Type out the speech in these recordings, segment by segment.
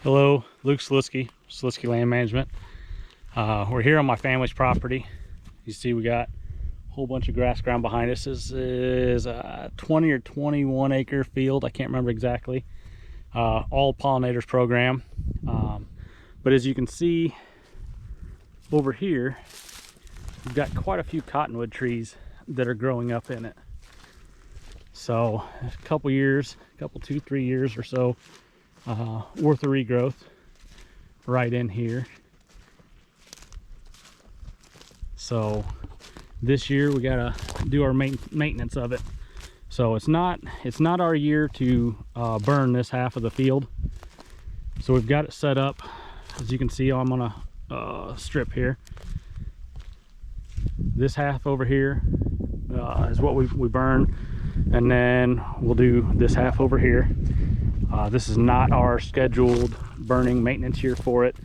Hello, Luke Slutsky, Slutsky Land Management. We're here on my family's property. You see we got a whole bunch of grass ground behind us. This is a 20 or 21 acre field. I can't remember exactly. All Pollinators program. But as you can see over here, we've got quite a few cottonwood trees that are growing up in it. So a couple years, 2-3 years or so worth of regrowth right in here. So this year we gotta do our maintenance of it. So it's not our year to burn this half of the field. So we've got it set up. As you can see, I'm on a strip here. This half over here is what we burn, and then we'll do this half over here. This is not our scheduled burning maintenance year for it,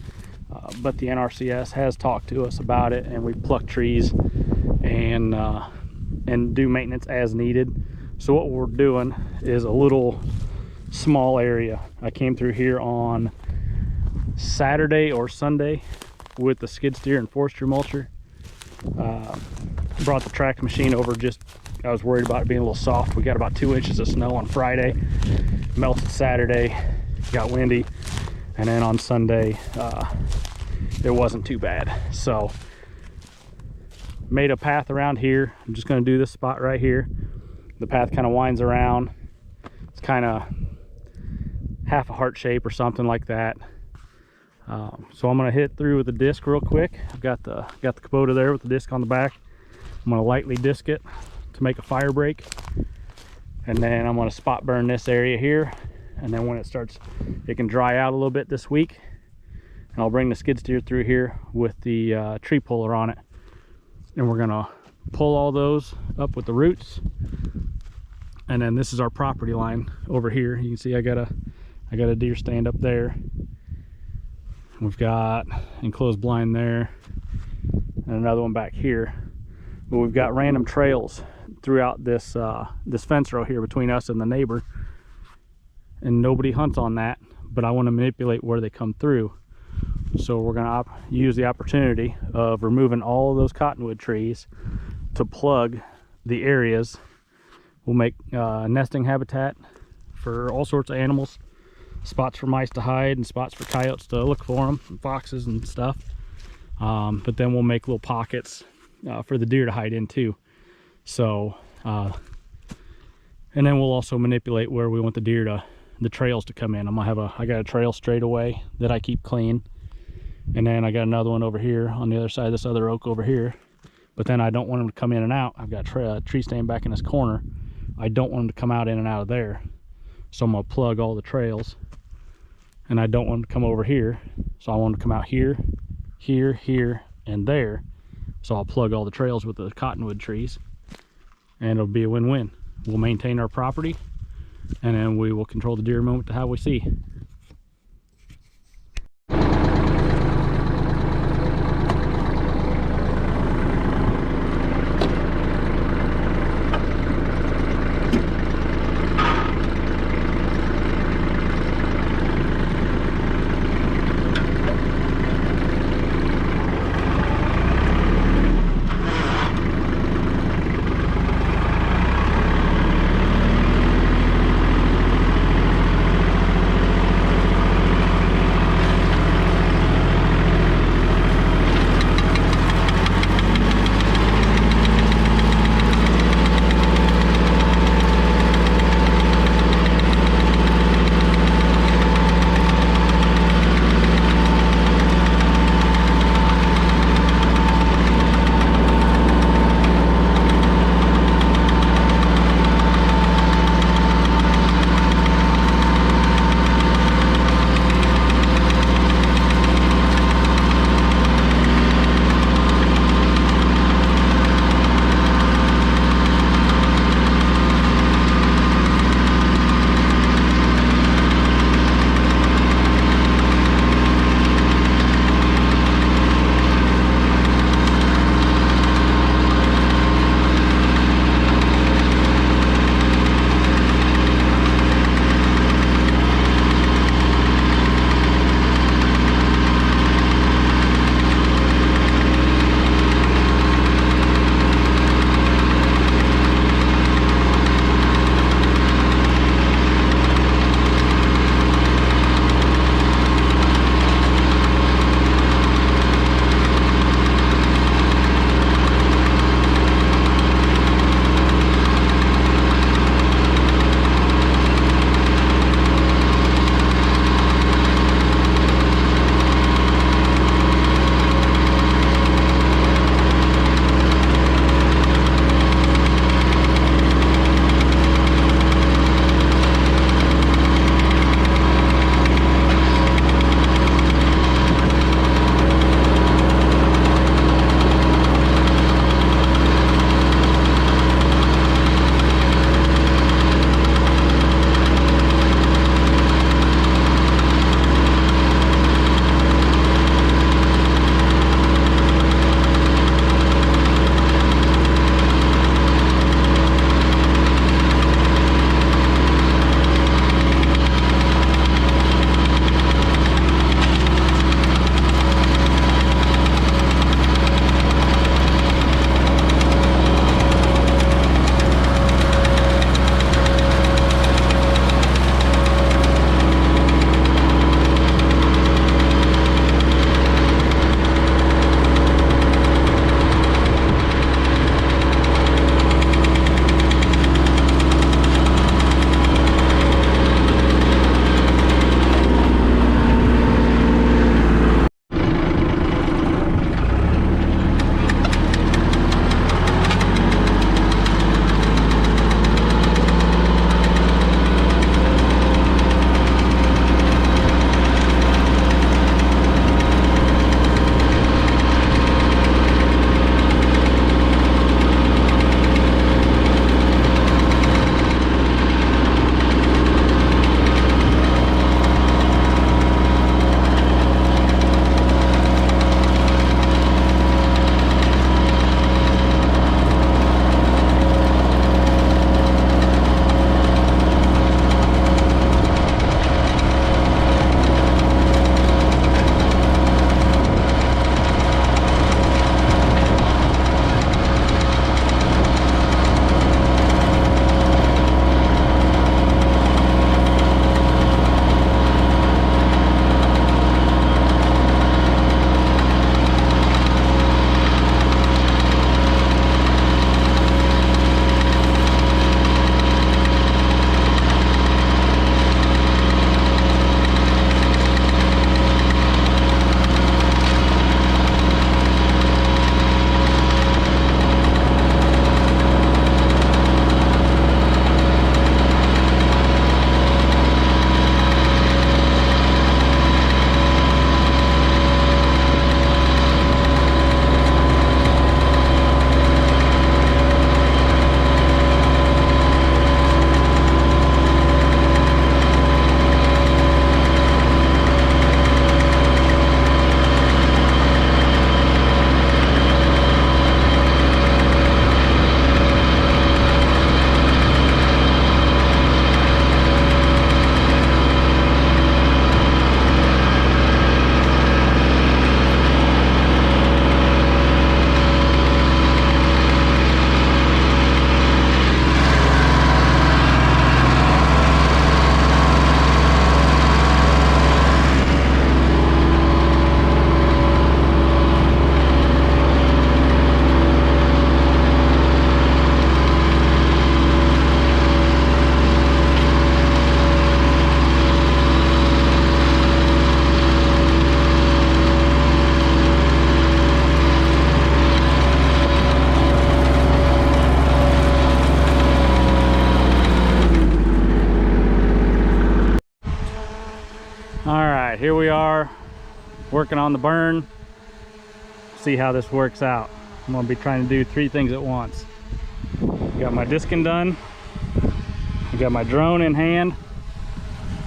but the NRCS has talked to us about it, and we pluck trees and do maintenance as needed. So what we're doing is a little small area. I came through here on Saturday or Sunday with the skid steer and forestry mulcher. Brought the track machine over, I was worried about it being a little soft. We got about 2 inches of snow on Friday, melted Saturday, got windy, and then on Sunday it wasn't too bad. So made a path around here. I'm just going to do this spot right here. The path kind of winds around. It's kind of half a heart shape or something like that. So I'm going to hit through with the disc real quick. I've got the Kubota there with the disc on the back. I'm going to lightly disc it to make a fire break, and then I'm going to spot burn this area here, and then when it starts, it can dry out a little bit this week, and I'll bring the skid steer through here with the tree puller on it, and we're going to pull all those up with the roots. And then this is our property line over here. You can see I got a deer stand up there. We've got enclosed blind there and another one back here. But we've got random trails throughout this this fence row here between us and the neighbor, and nobody hunts on that, but I want to manipulate where they come through. So we're going to use the opportunity of removing all of those cottonwood trees to plug the areas. We'll make nesting habitat for all sorts of animals, spots for mice to hide and spots for coyotes to look for them, and foxes and stuff. But then we'll make little pockets for the deer to hide in too. So and then we'll also manipulate where we want the trails to come in. I got a trail straight away that I keep clean, and then I got another one over here on the other side of this other oak over here. But then I don't want them to come in and out. I've got a tree stand back in this corner. I don't want them to come out in and out of there, so I'm gonna plug all the trails. And I don't want them to come over here, so I want them to come out here, here, here, and there. So I'll plug all the trails with the cottonwood trees, and it'll be a win-win. We'll maintain our property, and then we will control the deer movement to how we see. working on the burn. See how this works out. I'm gonna be trying to do 3 things at once. Got my disking done, I got my drone in hand,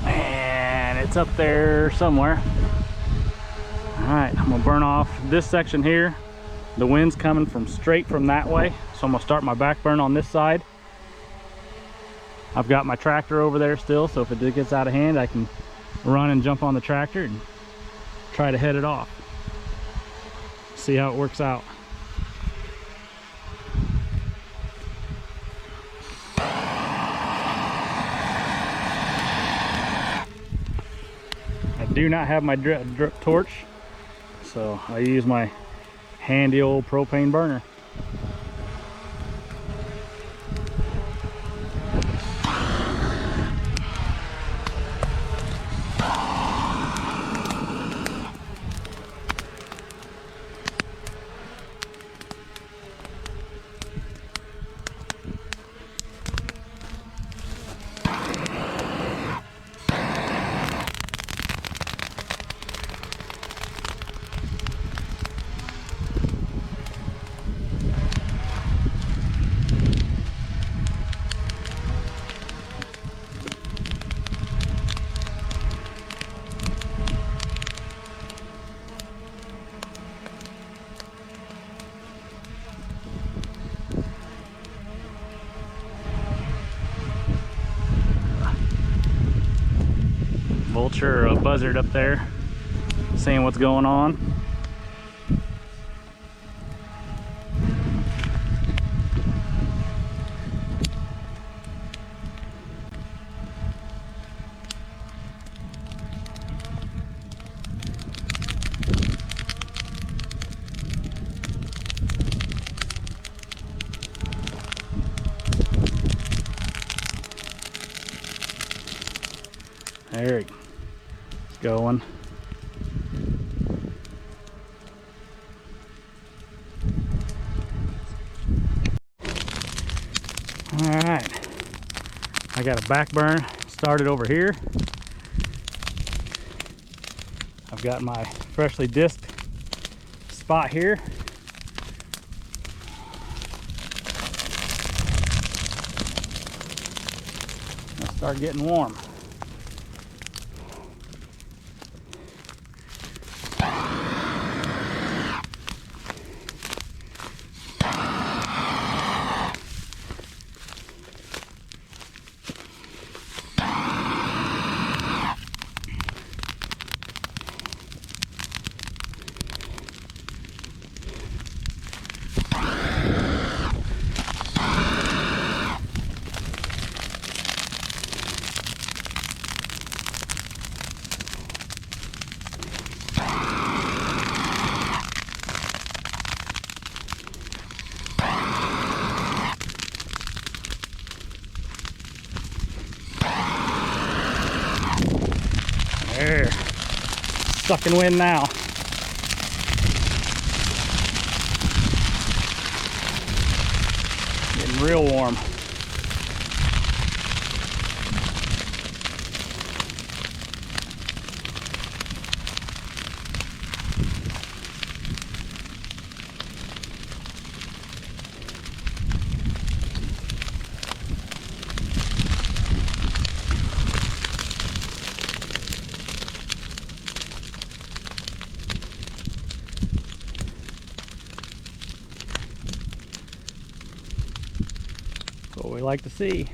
and it's up there somewhere. All right, I'm gonna burn off this section here. The wind's coming from straight from that way, so I'm gonna start my back burn on this side. I've got my tractor over there still, so if it gets out of hand, I can run and jump on the tractor and try to head it off. See how it works out. I do not have my drip torch, so I use my handy old propane burner. Vulture or a buzzard up there seeing what's going on. There it's going. All right, I got a back burn started over here. I've got my freshly disked spot here. I'll start getting warm. There, sucking wind now. Getting real warm. What we like to see.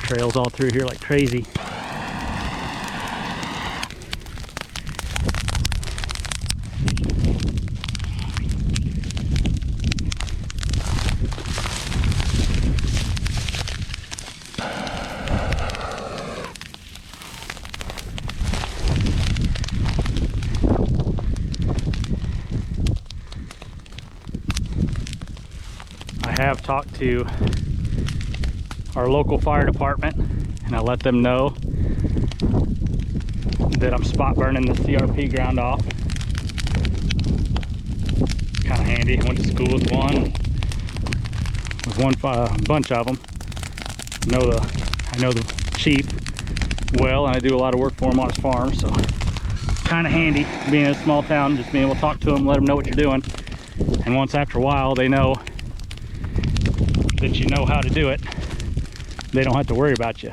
trails all through here like crazy. I have talked to our local fire department and I let them know that I'm spot burning the CRP ground off. Kind of handy. I went to school with one bunch of them. I know the chief well, and I do a lot of work for him on his farm, so kind of handy being in a small town, just being able to talk to them, let them know what you're doing. And once after a while they know that you know how to do it, they don't have to worry about you.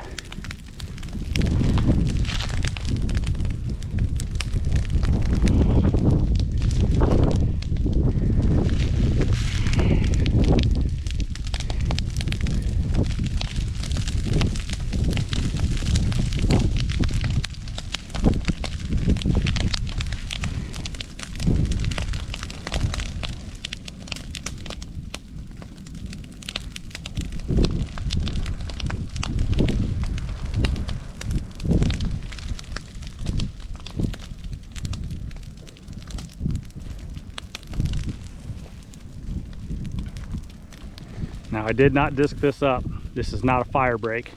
Now I did not disc this up. This is not a fire break.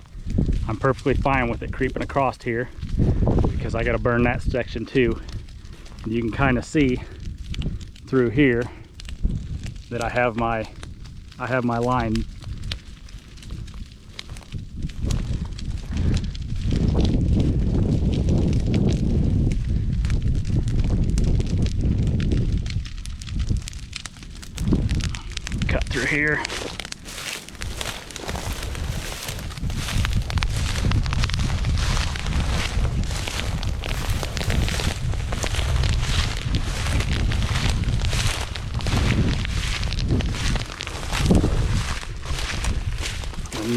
I'm perfectly fine with it creeping across here because I got to burn that section too. And you can kind of see through here that I have my line. Cut through here.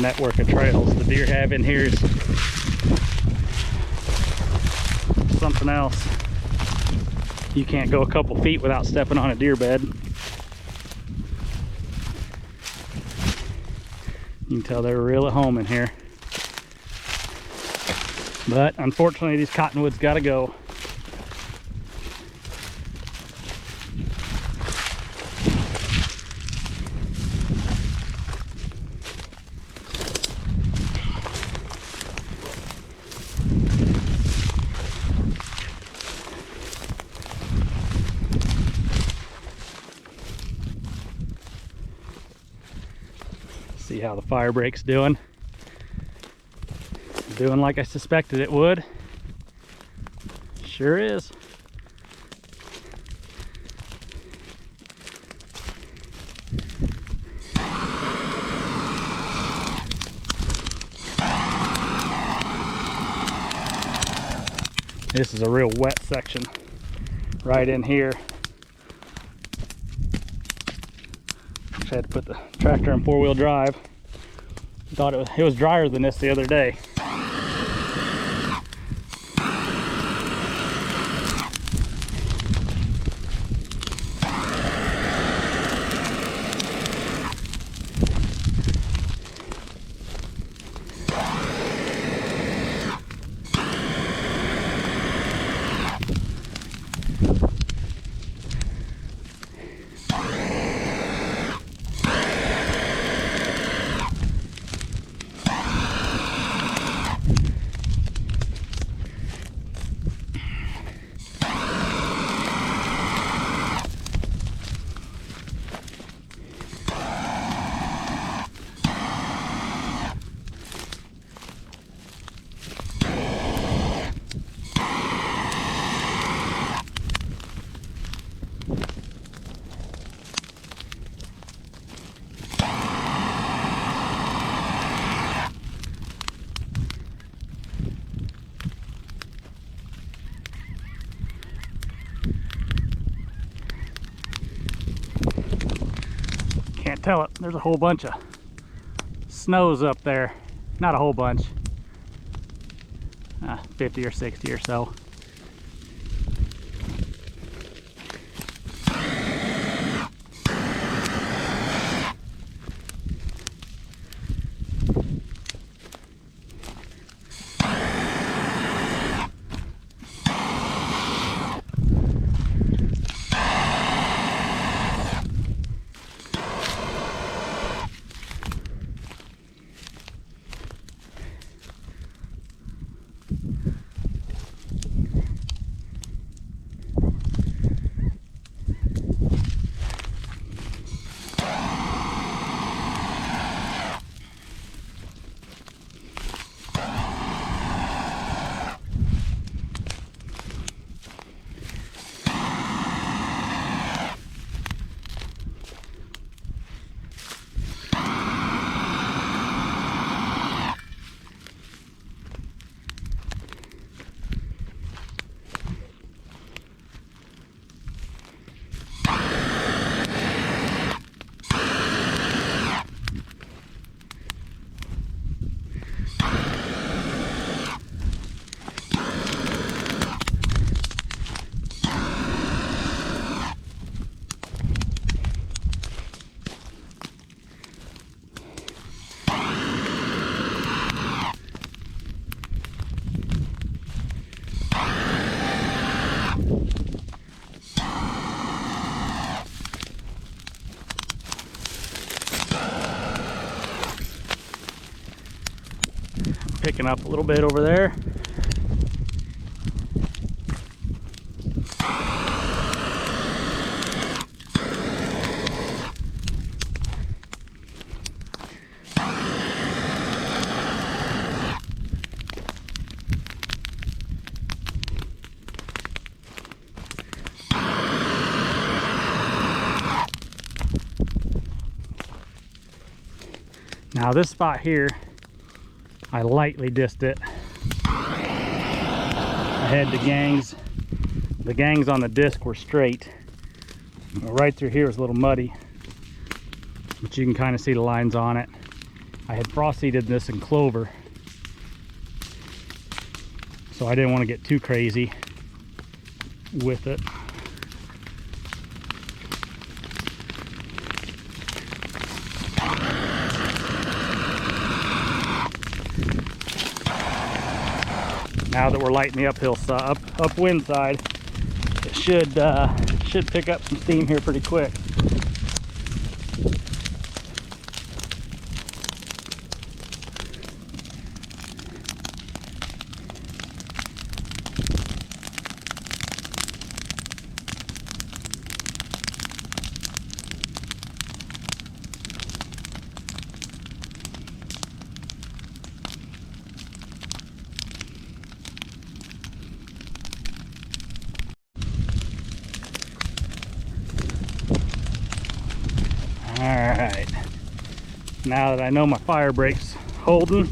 Network of trails the deer have in here is something else. You can't go a couple feet without stepping on a deer bed. You can tell they're real at home in here. But unfortunately these cottonwoods gotta go. See how the fire break's doing. Doing like I suspected it would. Sure is. This is a real wet section right in here. I had to put the tractor in four-wheel drive. Thought it was drier than this the other day. Can't tell it. There's a whole bunch of snows up there. not a whole bunch, 50 or 60 or so. Picking up a little bit over there. Now this spot here, I lightly dissed it. I had the gangs on the disc were straight. Right through here is a little muddy, but you can kind of see the lines on it. I had frost seeded this in clover, so I didn't want to get too crazy with it. Now that we're lighting the upwind side, it should pick up some steam here pretty quick. Alright, now that I know my fire brake's holding,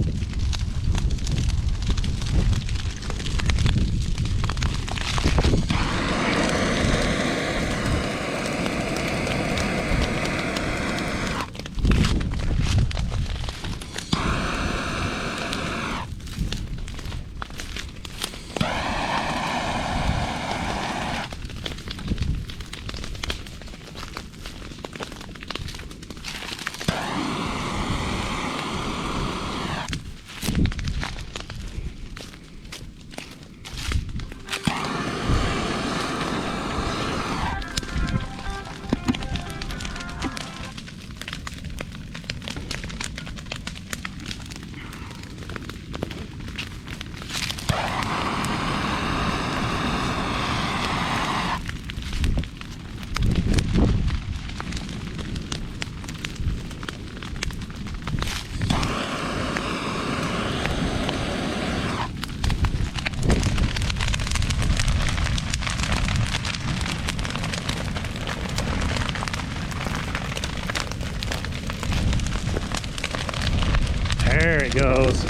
there it goes.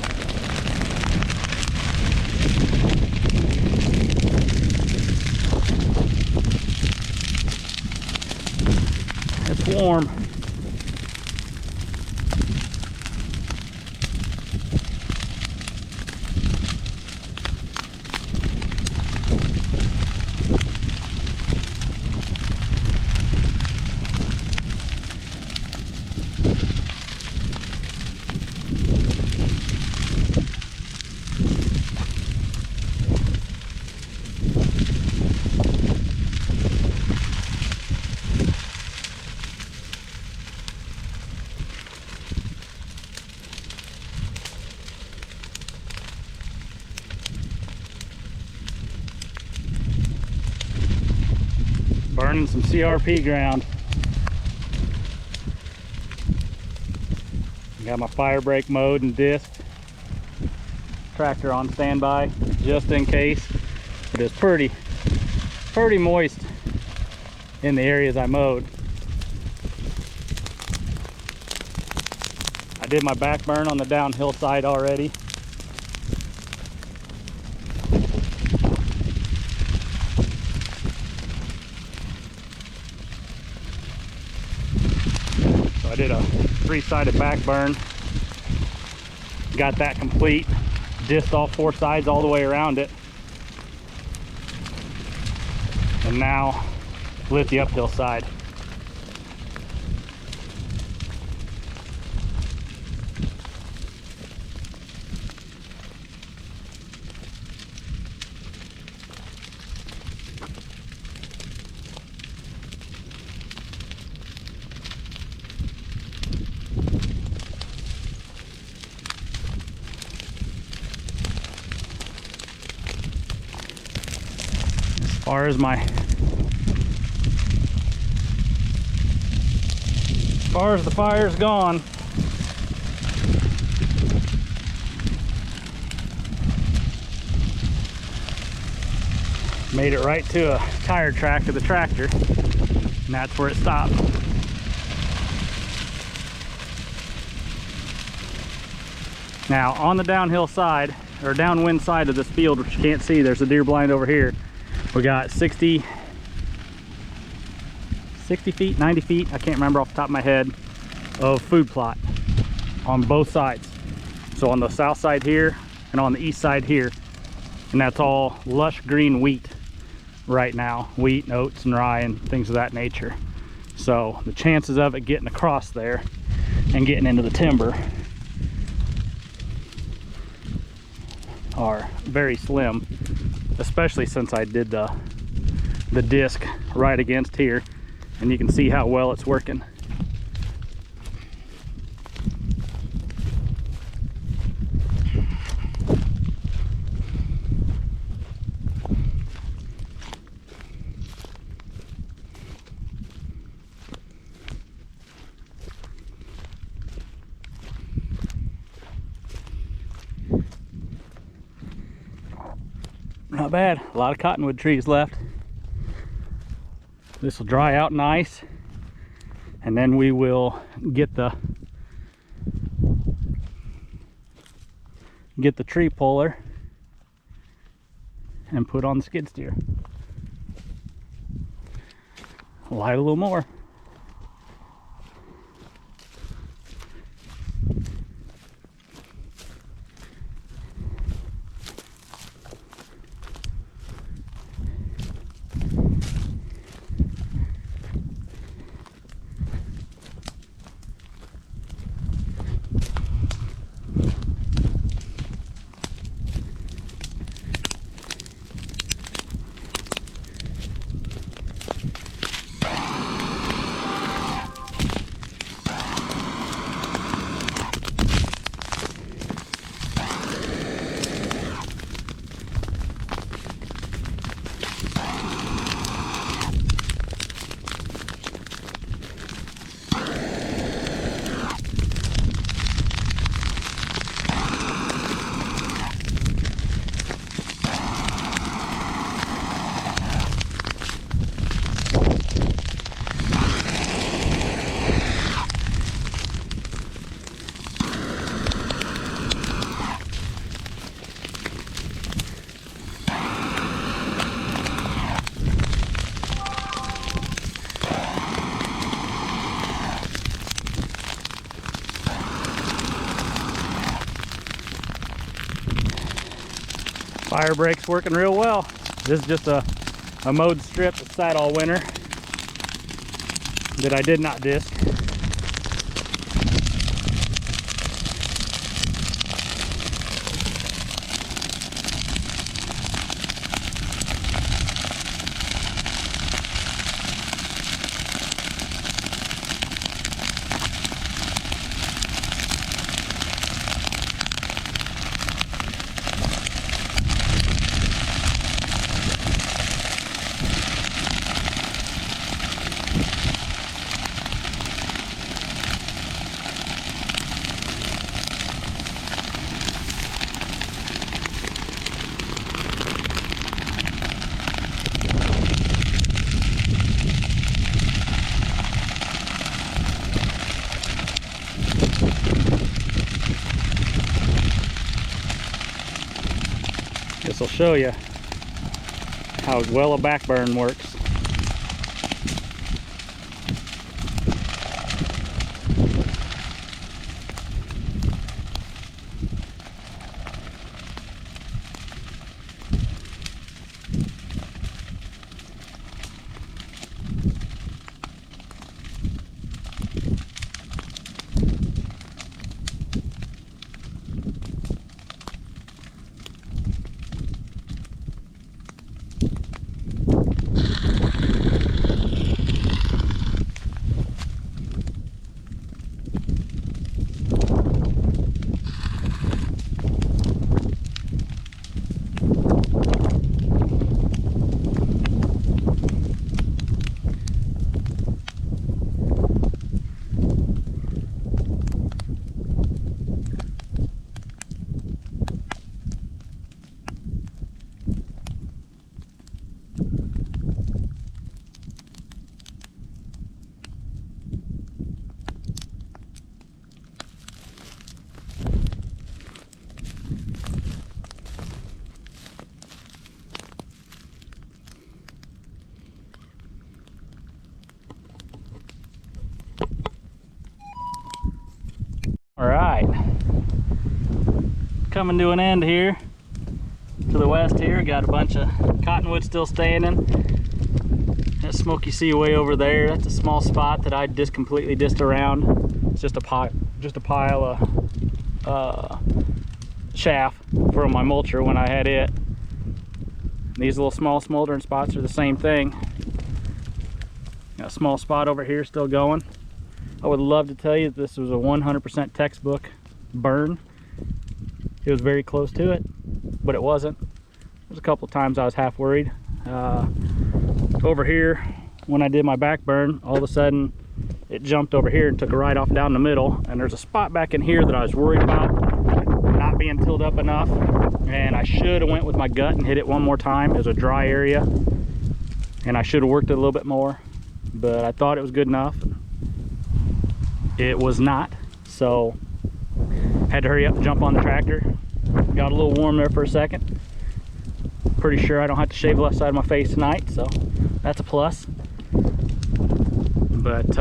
It's warm. burning some CRP ground. Got my fire brake mode and disc. Tractor on standby just in case. But it's pretty moist in the areas I mowed. I did my back burn on the downhill side already. So I did a 3-sided back burn. Got that complete. Disced all 4 sides all the way around it. And now lit the uphill side. As far as the fire's gone, made it right to a tire track of the tractor, and that's where it stopped. Now on the downhill side, or downwind side of this field, which you can't see, there's a deer blind over here. We got 60 feet, 90 feet, I can't remember off the top of my head, of food plot on both sides. So on the south side here and on the east side here. And that's all lush green wheat right now. Wheat and oats and rye and things of that nature. So the chances of it getting across there and getting into the timber are very slim, especially since I did the disc right against here, and you can see how well it's working. Not bad. A lot of cottonwood trees left. This will dry out nice, and then we will get the tree puller and put on the skid steer. Light a little more. Fire brake's working real well. This is just a mowed strip that sat all winter that I did not disc. This will show you how well a backburn works. All right, coming to an end here. To the west here, got a bunch of cottonwood still standing. That smoke you see way over there, that's a small spot that I just completely dissed around. It's just a pile of chaff from my mulcher when I had it. These little small smoldering spots are the same thing. Got a small spot over here still going. I would love to tell you that this was a 100% textbook burn. It was very close to it, but it wasn't. There's a couple times I was half worried. Over here, when I did my back burn, all of a sudden it jumped over here and took a right off down the middle. And there's a spot back in here that I was worried about not being tilled up enough. And I should have went with my gut and hit it one more time. It was a dry area. And I should have worked it a little bit more. But I thought it was good enough. It was not. So had to hurry up and jump on the tractor. Got a little warm there for a second. Pretty sure I don't have to shave the left side of my face tonight, so that's a plus. But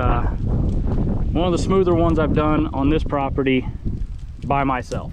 one of the smoother ones I've done on this property by myself.